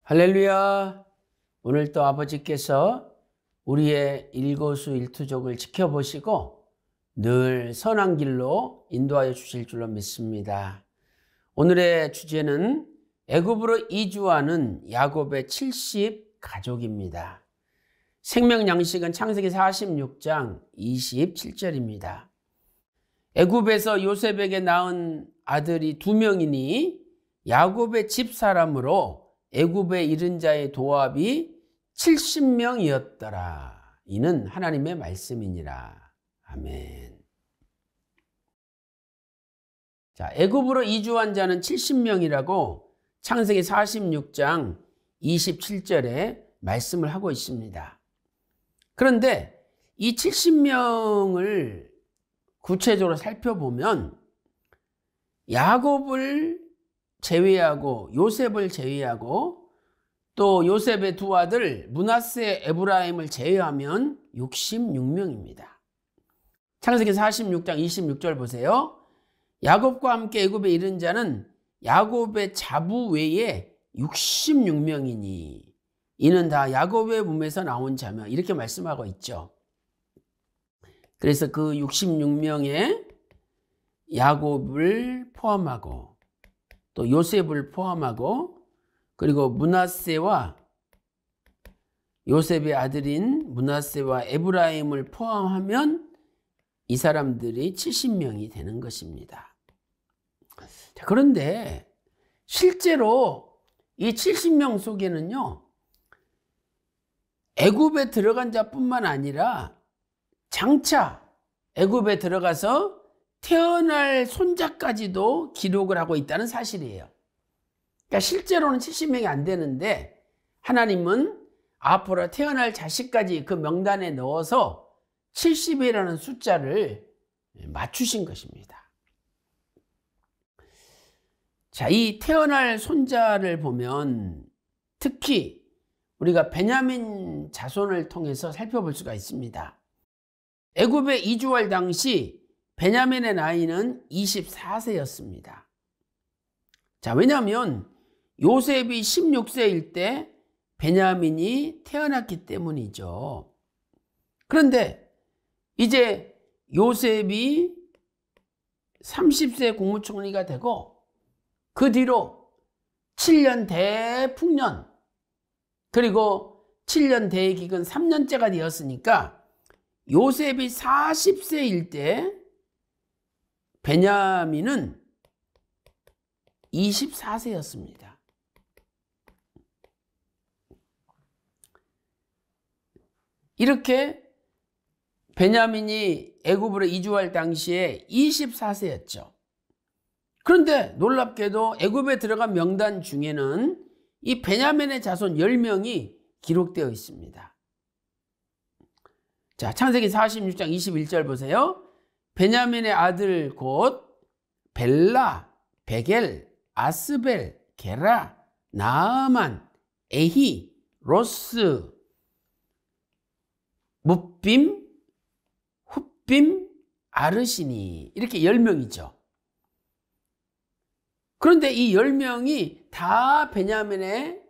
할렐루야. 오늘도 아버지께서 우리의 일거수일투족을 지켜보시고 늘 선한 길로 인도하여 주실 줄로 믿습니다. 오늘의 주제는 애굽으로 이주하는 야곱의 70 가족입니다. 생명 양식은 창세기 46장 27절입니다. 애굽에서 요셉에게 낳은 아들이 2명이니 야곱의 집사람으로 애굽에 이른 자의 도합이 70명이었더라. 이는 하나님의 말씀이니라. 아멘. 자, 애굽으로 이주한 자는 70명이라고 창세기 46장 27절에 말씀을 하고 있습니다. 그런데 이 70명을 구체적으로 살펴보면 야곱을 제외하고 요셉을 제외하고 또 요셉의 두 아들 므낫세, 에브라임을 제외하면 66명입니다. 창세기 46장 26절 보세요. 야곱과 함께 애굽에 이른 자는 야곱의 자부 외에 66명이니 이는 다 야곱의 몸에서 나온 자며 이렇게 말씀하고 있죠. 그래서 그 66명에 야곱을 포함하고 또 요셉을 포함하고 그리고 므낫세와 요셉의 아들인 므낫세와 에브라임을 포함하면 이 사람들이 70명이 되는 것입니다. 자, 그런데 실제로 이 70명 속에는요, 애굽에 들어간 자뿐만 아니라 장차 애굽에 들어가서 태어날 손자까지도 기록을 하고 있다는 사실이에요. 그러니까 실제로는 70명이 안 되는데 하나님은 앞으로 태어날 자식까지 그 명단에 넣어서 70이라는 숫자를 맞추신 것입니다. 자, 이 태어날 손자를 보면 특히 우리가 베냐민 자손을 통해서 살펴볼 수가 있습니다. 애굽에 이주할 당시 베냐민의 나이는 24세였습니다. 자, 왜냐하면 요셉이 16세일 때 베냐민이 태어났기 때문이죠. 그런데 이제 요셉이 30세 국무총리가 되고 그 뒤로 7년 대풍년 그리고 7년 대기근 3년째가 되었으니까 요셉이 40세일 때 베냐민은 24세였습니다. 이렇게 베냐민이 애굽으로 이주할 당시에 24세였죠. 그런데 놀랍게도 애굽에 들어간 명단 중에는 이 베냐민의 자손 10명이 기록되어 있습니다. 자, 창세기 46장 21절 보세요. 베냐민의 아들 곧 벨라, 베겔, 아스벨, 게라, 나아만, 에히, 로스, 뭇빔, 훗빔, 아르시니 이렇게 10명이죠. 그런데 이 10명이 다 베냐민의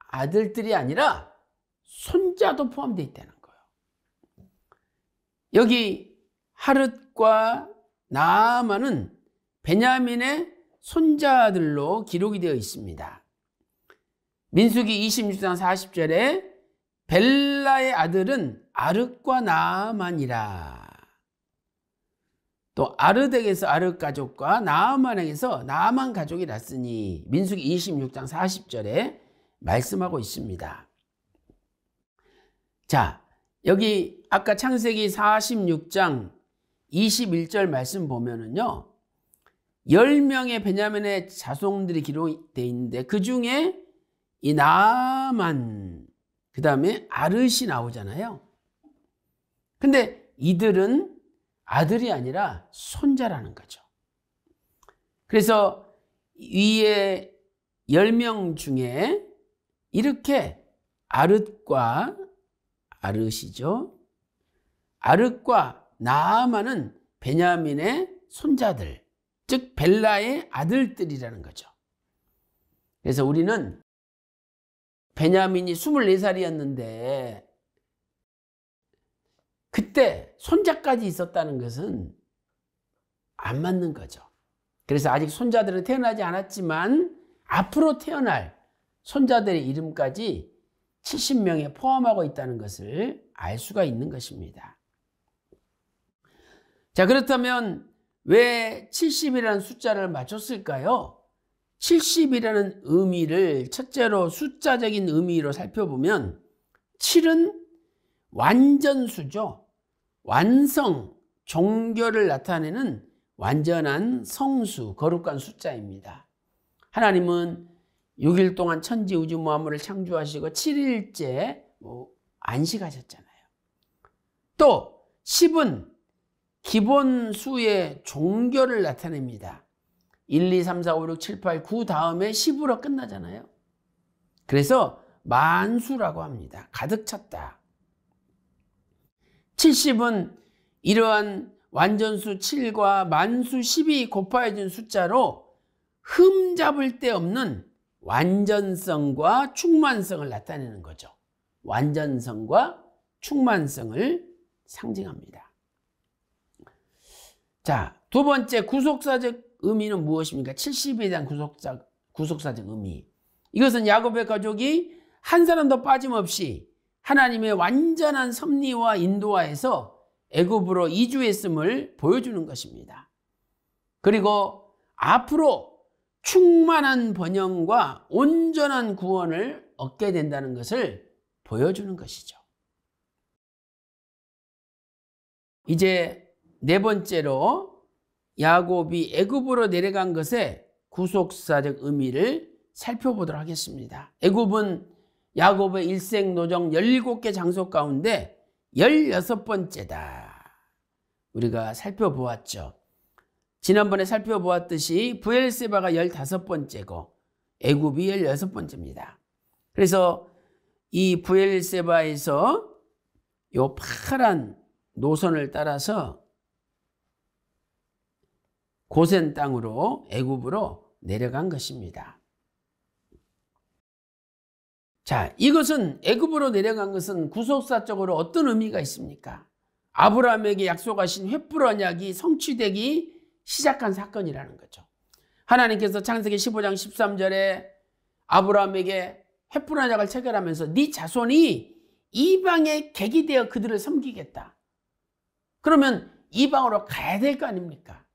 아들들이 아니라 손자도 포함되어 있다는 거예요. 여기 하룻과 나아만은 베냐민의 손자들로 기록이 되어 있습니다. 민수기 26장 40절에 벨라의 아들은 아르과 나아만이라. 또 아르덱에서 아르 가족과 나아만에게서 나아만 가족이 났으니 민수기 26장 40절에 말씀하고 있습니다. 자, 여기 아까 창세기 46장 21절 말씀 보면은요, 10명의 베냐민의 자손들이 기록되어 있는데 그 중에 이 나아만, 그 다음에 아르시 나오잖아요. 근데 이들은 아들이 아니라 손자라는 거죠. 그래서 위에 10명 중에 이렇게 아르과 아르시죠. 아르과 나아만은 베냐민의 손자들, 즉 벨라의 아들들이라는 거죠. 그래서 우리는 베냐민이 24살이었는데 그때 손자까지 있었다는 것은 안 맞는 거죠. 그래서 아직 손자들은 태어나지 않았지만 앞으로 태어날 손자들의 이름까지 70명에 포함하고 있다는 것을 알 수가 있는 것입니다. 자, 그렇다면 왜 70이라는 숫자를 맞췄을까요? 70이라는 의미를 첫째로 숫자적인 의미로 살펴보면 7은 완전수죠. 완성, 종교를 나타내는 완전한 성수, 거룩한 숫자입니다. 하나님은 6일 동안 천지 우주 만물을 창조하시고 7일째 안식하셨잖아요. 또 10은 기본수의 종교를 나타냅니다. 1, 2, 3, 4, 5, 6, 7, 8, 9 다음에 10으로 끝나잖아요. 그래서 만수라고 합니다. 가득 찼다. 70은 이러한 완전수 7과 만수 10이 곱하여진 숫자로 흠잡을 데 없는 완전성과 충만성을 나타내는 거죠. 완전성과 충만성을 상징합니다. 자, 두 번째 구속사적 의미는 무엇입니까? 70에 대한 구속사적 의미. 이것은 야곱의 가족이 한 사람도 빠짐없이 하나님의 완전한 섭리와 인도하에서 애굽으로 이주했음을 보여주는 것입니다. 그리고 앞으로 충만한 번영과 온전한 구원을 얻게 된다는 것을 보여주는 것이죠. 이제 네 번째로 야곱이 애굽으로 내려간 것의 구속사적 의미를 살펴보도록 하겠습니다. 애굽은 야곱의 일생 노정 17개 장소 가운데 16번째다. 우리가 살펴보았죠. 지난번에 살펴보았듯이 브엘세바가 15번째고 애굽이 16번째입니다. 그래서 이 브엘세바에서 요 파란 노선을 따라서 고센 땅으로 애굽으로 내려간 것입니다. 자, 이것은 애굽으로 내려간 것은 구속사적으로 어떤 의미가 있습니까? 아브라함에게 약속하신 횃불 언약이 성취되기 시작한 사건이라는 거죠. 하나님께서 창세기 15장 13절에 아브라함에게 횃불 언약을 체결하면서 네 자손이 이방의 객이 되어 그들을 섬기겠다. 그러면 이방으로 가야 될 거 아닙니까?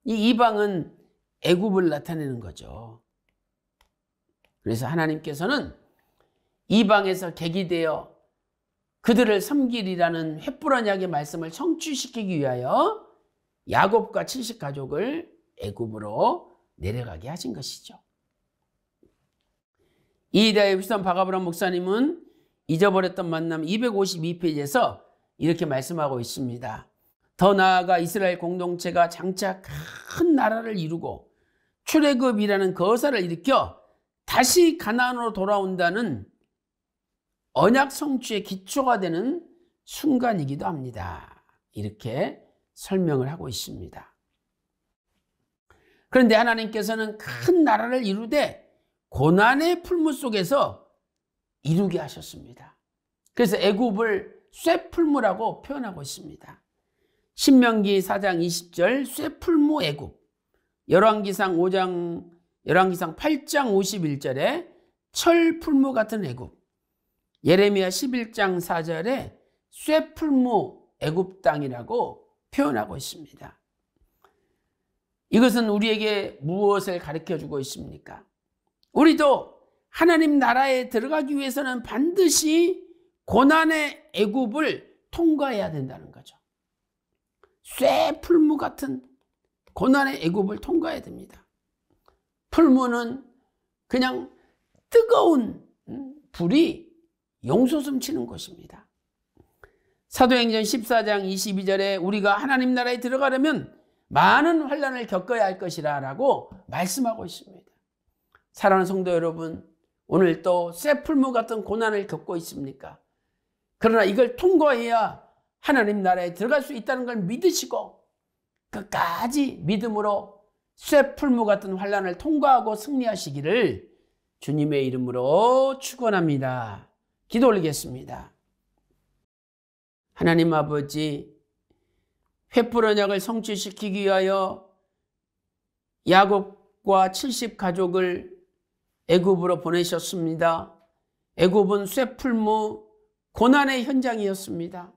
이 이방은 애굽을 나타내는 거죠. 그래서 하나님께서는 이방에서 객이 되어 그들을 섬기리라는 횃불 언약의 말씀을 성취시키기 위하여 야곱과 70가족을 애굽으로 내려가게 하신 것이죠. 이다의 휘선 박아브람 목사님은 잊어버렸던 만남 252페이지에서 이렇게 말씀하고 있습니다. 더 나아가 이스라엘 공동체가 장차 큰 나라를 이루고 출애굽이라는 거사를 일으켜 다시 가나안으로 돌아온다는 언약 성취의 기초가 되는 순간이기도 합니다. 이렇게 설명을 하고 있습니다. 그런데 하나님께서는 큰 나라를 이루되 고난의 풀무 속에서 이루게 하셨습니다. 그래서 애굽을 쇠풀무라고 표현하고 있습니다. 신명기 4장 20절 쇠풀무 애굽, 열왕기상 8장 51절에 철풀무 같은 애굽, 예레미야 11장 4절에 쇠풀무 애굽 땅이라고 표현하고 있습니다. 이것은 우리에게 무엇을 가르쳐주고 있습니까? 우리도 하나님 나라에 들어가기 위해서는 반드시 고난의 애굽을 통과해야 된다는 거죠. 쇠풀무 같은 고난의 애굽을 통과해야 됩니다. 풀무는 그냥 뜨거운 불이 용솟음 치는 곳입니다. 사도행전 14장 22절에 우리가 하나님 나라에 들어가려면 많은 환난을 겪어야 할 것이라 라고 말씀하고 있습니다. 사랑하는 성도 여러분, 오늘 또 쇠풀무 같은 고난을 겪고 있습니까? 그러나 이걸 통과해야 하나님 나라에 들어갈 수 있다는 걸 믿으시고 끝까지 믿음으로 쇠풀무 같은 환난을 통과하고 승리하시기를 주님의 이름으로 축원합니다. 기도 올리겠습니다. 하나님 아버지, 횃불 언약을 성취시키기 위하여 야곱과 70 가족을 애굽으로 보내셨습니다. 애굽은 쇠풀무 고난의 현장이었습니다.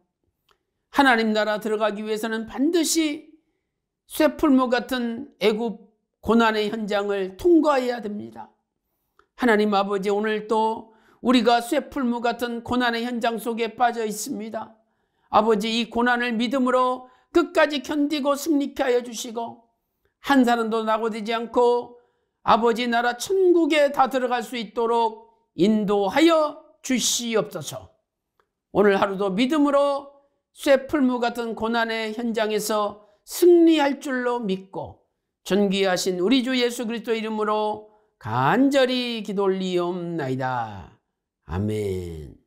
하나님 나라 들어가기 위해서는 반드시 쇠풀무 같은 애굽 고난의 현장을 통과해야 됩니다. 하나님 아버지, 오늘 또 우리가 쇠풀무 같은 고난의 현장 속에 빠져 있습니다. 아버지, 이 고난을 믿음으로 끝까지 견디고 승리케 하여 주시고 한 사람도 낙오되지 않고 아버지 나라 천국에 다 들어갈 수 있도록 인도하여 주시옵소서. 오늘 하루도 믿음으로 쇠풀무 같은 고난의 현장에서 승리할 줄로 믿고 존귀하신 우리 주 예수 그리스도 이름으로 간절히 기도 올리옵나이다. 아멘.